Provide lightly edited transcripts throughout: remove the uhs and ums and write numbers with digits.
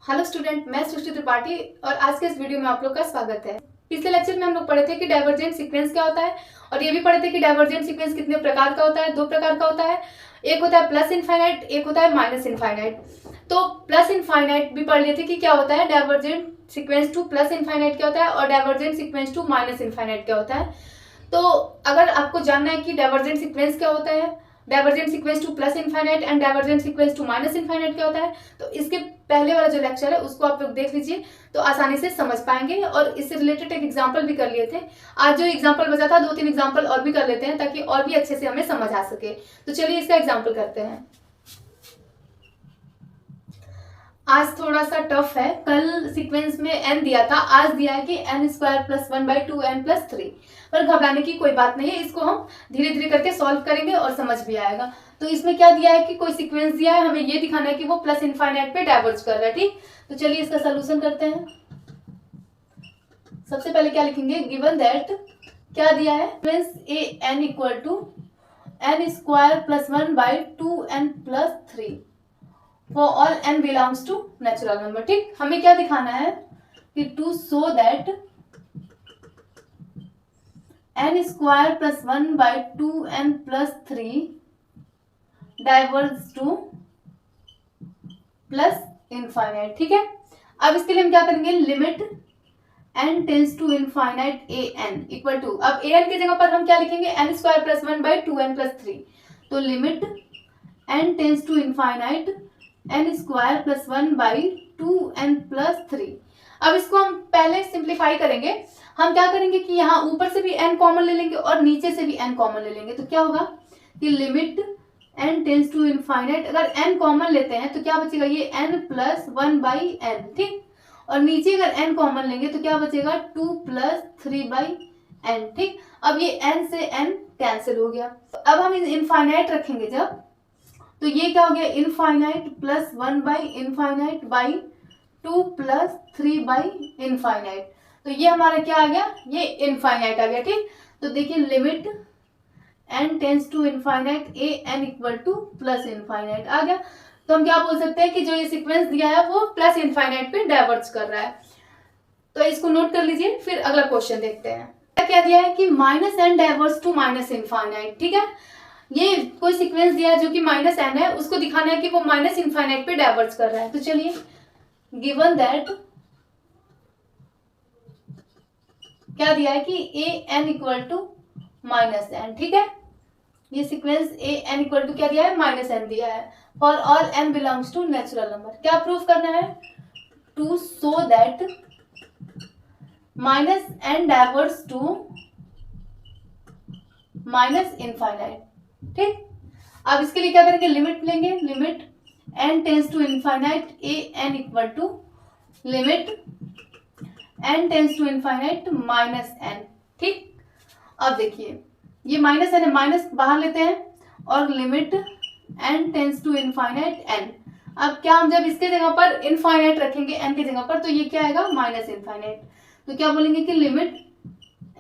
Hello student, मैं सृष्टि त्रिपाठी और आज के इस वीडियो में आप लोग का स्वागत है। पिछले लेक्चर में हम लोग पढ़े थे कि डाइवर्जेंट सीक्वेंस क्या होता है और ये भी पढ़े थे कि डाइवर्जेंट सीक्वेंस कितने प्रकार का होता है। दो प्रकार का होता है, एक होता है प्लस इनफाइनाइट, एक होता है माइनस इनफाइनाइट। तो प्लस इनफाइनाइट भी पढ़ लिए थे कि क्या होता है, divergent sequence to plus infinite क्या होता है और divergent sequence to minus infinite क्या होता है। तो अगर आपको जानना है कि डाइवर्जेंट सीक्वेंस क्या होता है, divergent sequence to plus infinite and divergent sequence to minus infinite क्या होता है, तो इसके पहले वाला जो लेक्चर है उसको आप लोग देख लीजिए तो आसानी से समझ पाएंगे। और इससे रिलेटेड एक एग्जांपल भी कर लिए थे। आज जो एग्जांपल बचा था, 2-3 एग्जांपल और भी कर लेते हैं ताकि और भी अच्छे से हमें समझ आ सके। तो चलिए इसका एग्जांपल करते हैं। आज थोड़ा सा टफ है, कल सीक्वेंस में n दिया था, आज दिया है कि n² + 1/2n + 3। पर घबराने की कोई बात नहीं है, इसको हम धीरे धीरे करके सॉल्व करेंगे और समझ भी आएगा। तो इसमें क्या दिया है कि कोई सीक्वेंस दिया है, हमें ये दिखाना है कि वो प्लस इनफाइनाइट पे डाइवर्ज कर रहा है। ठीक, तो चलिए इसका सोल्यूशन करते हैं। सबसे पहले क्या लिखेंगे, गिवन दैट क्या दिया है, sequence A n = n² + 1/2n + 3 for all n belongs to natural number। ठीक, हमें क्या दिखाना है कि to show that n² + 1/2n + 3 diverge to plus infinite. ठीक है, अब इसके लिए हम क्या करेंगे, limit n tends to infinite an equal to, अब an की जगह पर हम क्या लिखेंगे, n² + 1/2n + 3। तो limit n tends to infinite n² + 1/2n + 3। अब इसको हम पहले सिंप्लीफाई करेंगे। हम क्या करेंगे कि यहाँ ऊपर से भी n कॉमन ले लेंगे और नीचे से भी n कॉमन ले लेंगे। तो क्या होगा कि limit n tends to infinite, अगर n कॉमन लेते हैं तो क्या बचेगा, ये n + 1/n। ठीक, और नीचे अगर n कॉमन लेंगे तो क्या बचेगा, 2 + 3/n। ठीक, अब ये n से n कैंसिल हो गया। अब हम इनफाइनाइट रखेंगे जब, तो ये क्या हो गया, इनफाइनाइट + 1/इनफाइनाइट बाई 2 + 3/इनफाइनाइट। तो ये हमारा क्या आ गया, ये इनफाइनाइट आ गया। ठीक, तो देखिए limit n tends to infinite an = plus infinite आ गया। तो हम क्या बोल सकते हैं कि जो ये सीक्वेंस दिया है वो प्लस इनफाइनाइट पे डाइवर्ज कर रहा है। तो इसको नोट कर लीजिए, फिर अगला क्वेश्चन देखते हैं। क्या दिया है कि -n diverge to minus infinite. ठीक है, ये कोई सीक्वेंस दिया है जो कि -n है, उसको दिखाना है कि वो माइनस इनफाइनाइट पे डाइवर्ज कर रहा है। तो चलिए, गिवन दैट क्या दिया है कि an = -n। ठीक है, ये सीक्वेंस an = क्या दिया है, -n दिया है। For all n belongs to natural number. क्या प्रूफ करना है, to show that -n diverge to minus infinite. ठीक, अब इसके लिए क्या करेंगे, लिमिट लेंगे, limit n tends to infinite an = limit n tends to infinite -n। ठीक, अब देखिए ये माइनस n है, माइनस बाहर लेते हैं और limit n tends to infinite n। अब क्या हम जब इसके जगह पर इनफाइनाइट रखेंगे n की जगह पर, तो ये क्या आएगा, माइनस इनफाइनाइट। तो क्या बोलेंगे कि limit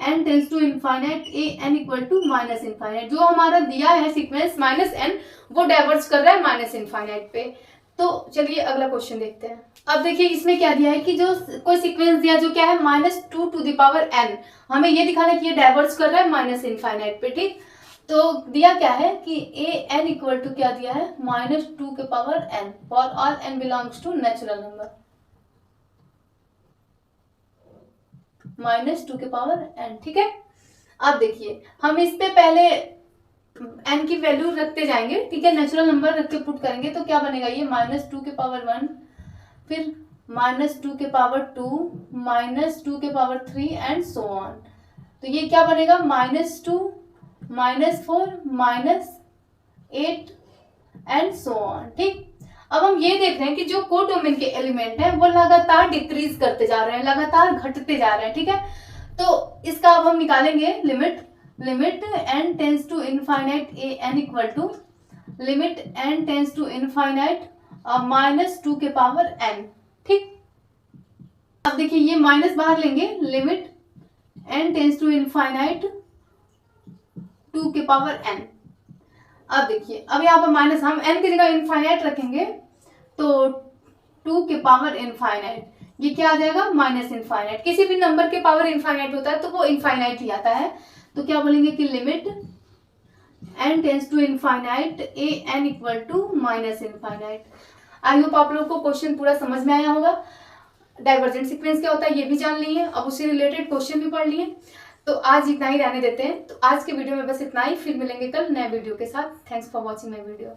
n tends to infinite an = minus infinite. जो हमारा दिया है सीक्वेंस -n, वो डाइवर्ज कर रहा है माइनस इनफाइनाइट पे। तो चलिए अगला क्वेश्चन देखते हैं। अब देखिए इसमें क्या दिया है कि जो कोई सीक्वेंस दिया जो क्या है, -2n, हमें ये दिखाना है कि ये डाइवर्ज कर रहा है माइनस इनफाइनाइट पे। ठीक, तो दिया क्या है कि an = क्या दिया है, -2n for all n belongs to natural number, -2n। ठीक है, अब देखिए हम इस पे पहले n की वैल्यू रखते जाएंगे। ठीक है, नेचुरल नंबर रख के पुट करेंगे तो क्या बनेगा, ये -2^1, फिर -2^2, -2^3 एंड सो ऑन। तो ये क्या बनेगा, -2, -4, -8 एंड सो ऑन। ठीक, अब हम ये देख रहे हैं कि जो कोडोमेन के एलिमेंट हैं वो लगातार डिक्रीज करते जा रहे हैं, लगातार घटते जा रहे हैं। ठीक है, तो इसका अब हम निकालेंगे limit n tends to infinite an = limit n tends to infinite -2n। ठीक, अब देखिए ये माइनस बाहर लेंगे, limit n tends to infinite 2n। अब देखिए, अब यहाँ पर माइनस, हम n की जगह इनफाइनाइट रखेंगे तो 2 के पावर इनफाइनाइट, ये क्या आ जाएगा माइनस इनफाइनाइट। किसी भी नंबर के पावर इनफाइनाइट होता है तो वो इनफाइनाइट ही आता है। तो क्या बोलेंगे कि limit n tends to infinite a n equal to minus infinite. I hope आप लोगों को क्वेश्चन पूरा समझ में आया होगा। डाइवर्जेंट सीक्वेंस क्या होता है ये भी जान लिए, अब उससे रिलेटेड क्वेश्चन भी पढ़ लिए। तो आज इतना ही रहने देते हैं। तो आज के वीडियो में बस इतना ही, फिर मिलेंगे कल नए वीडियो के साथ। Thanks for watching my video.